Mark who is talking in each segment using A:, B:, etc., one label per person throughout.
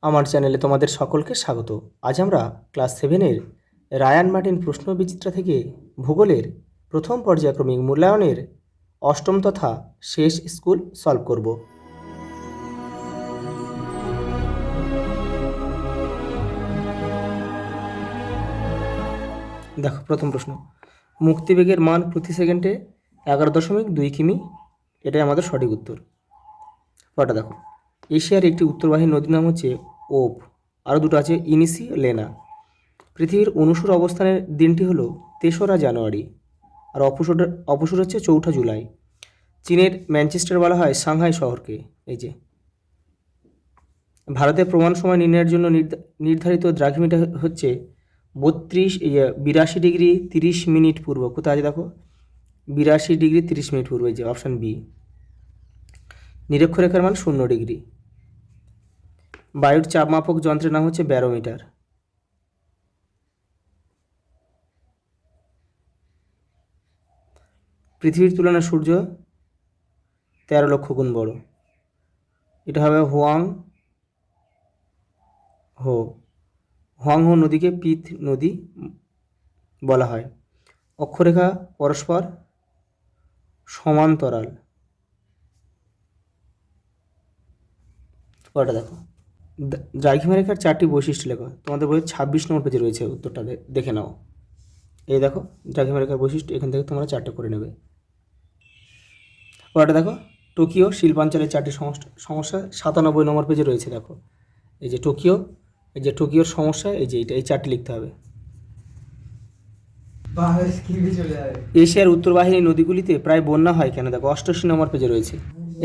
A: আমার চ্যানেলে তোমাদের সকলকে স্বাগত। আজ আমরা ক্লাস 7-এর রায়ান মার্টিন প্রশ্ন বিচিত্রা থেকে ভূগোলের প্রথম পর্যায়ক্রমিক মূল্যায়নের অষ্টম তথা শেষ স্কুল সলভ করব। দেখো প্রথম প্রশ্ন, মুক্তিবেগের মান প্রতি সেকেন্ডে 11.2 কিমি, এটাই আমাদের সঠিক উত্তর। পরটা দেখো, এশিয়ার একটি উত্তরবাহী নদীর নাম হচ্ছে ওপ, আরও দুটো আছে ইনিসি, লেনা। পৃথিবীর অনুসুর অবস্থানের দিনটি হলো 3রা জানুয়ারি, আর অপসুর হচ্ছে 4ঠা জুলাই। চীনের ম্যানচেস্টার বলা হয় সাংহাই শহরকে। এই যে ভারতের প্রমাণ সময় নির্ণয়ের জন্য নির্ধারিত দ্রাঘিমাটা হচ্ছে 82 ডিগ্রি 30 মিনিট পূর্ব। কোথায় আছে দেখো, 82 ডিগ্রি 30 মিনিট পূর্ব, এই যে অপশান বি। নিরক্ষরেখার মান 0 ডিগ্রি। বায়ুর চাপ মাপক যন্ত্রের নাম হচ্ছে ব্যারোমিটার। পৃথিবীর তুলনায় সূর্য 13 লক্ষ গুণ বড়। এটা হবে হোয়াংহো নদীকে পিত নদী বলা হয়। অক্ষরেখা পরস্পর সমান্তরাল। পরেরটা দেখো, দ্রাঘিমা রেখার 4টি বৈশিষ্ট্য লেখো। তোমাদের বইয়ের 26 নম্বর পেজে রয়েছে, উত্তরটা দেখে নাও। এই দেখো দ্রাঘিমা রেখার বৈশিষ্ট্য, এখান থেকে তোমরা 4টে করে নেবে। পরেরটা দেখো, টোকিও শিল্পাঞ্চলের 4টি সমস্যা 97 নম্বর পেজে রয়েছে। দেখো এই যে টোকিও, এই যে টোকিওর সমস্যা, এই যে এই 4টি লিখতে হবে। এশিয়ার উত্তরবাহিনী নদীগুলিতে প্রায় বন্যা হয় কেন? দেখো 88 নম্বর পেজে রয়েছে।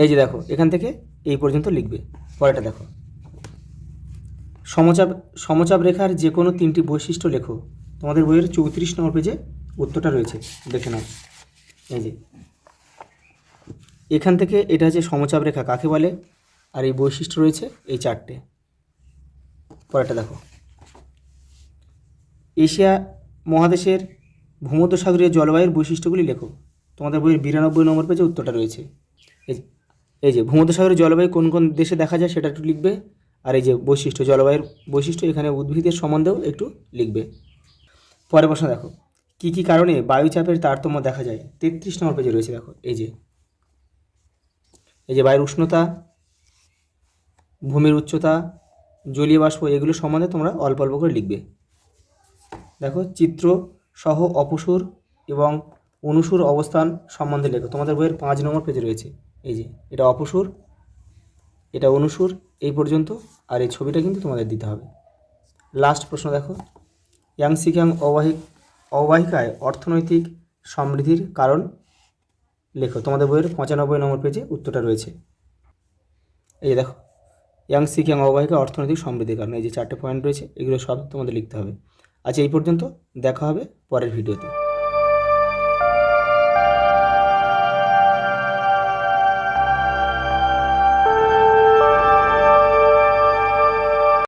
A: এই যে দেখো এখান থেকে এই পর্যন্ত লিখবে। পরেরটা দেখো, সমচাপ রেখার যে কোনো 3টি বৈশিষ্ট্য লেখো। তোমাদের বইয়ের 34 নম্বর পেজে উত্তরটা রয়েছে, দেখে নাও। এই যে এখান থেকে এটা হচ্ছে সমচাপ রেখা কাকে বলে, আর এই বৈশিষ্ট্য রয়েছে এই 4টে। পরেরটা দেখো, এশিয়া মহাদেশের ভূমধ্যসাগরীয় জলবায়ুর বৈশিষ্ট্যগুলি লেখো। তোমাদের বইয়ের 92 নম্বর পেজে উত্তরটা রয়েছে। এই যে ভূমধ্যসাগরীয় জলবায়ু কোন কোন দেশে দেখা যায় সেটা একটু লিখবে, আর এই যে বৈশিষ্ট্য, জলবায়ুর বৈশিষ্ট্য, এখানে উদ্ভিদের সম্বন্ধেও একটু লিখবে। পরের প্রশ্ন দেখো, কী কী কারণে বায়ুচাপের তারতম্য দেখা যায়? 33 নম্বর পেজে রয়েছে। দেখো এই যে বায়ুর উষ্ণতা, ভূমির উচ্চতা, জলীয় বাষ্প, এগুলো সম্বন্ধে তোমরা অল্প অল্প করে লিখবে। দেখো চিত্র সহ অপসুর এবং অনুসুর অবস্থান সম্বন্ধে লেখো। তোমাদের বইয়ের 5 নম্বর পেজে রয়েছে। এই যে এটা অপসুর, এটা অনুসুর, এই পর্যন্ত, আর এই ছবিটা কিন্তু তোমাদের দিতে হবে। লাস্ট প্রশ্ন দেখো, ইয়াংসিকিয়াং অববাহিকায় অর্থনৈতিক সমৃদ্ধির কারণ লেখো। তোমাদের বইয়ের 95 নম্বর পেজে উত্তরটা রয়েছে। এই যে দেখো, ইয়াংসিকিয়াং অববাহিকায় অর্থনৈতিক সমৃদ্ধির কারণ, এই যে 4টে পয়েন্ট রয়েছে, এগুলো সব তোমাদের লিখতে হবে। আচ্ছা এই পর্যন্ত, দেখা হবে পরের ভিডিওতে।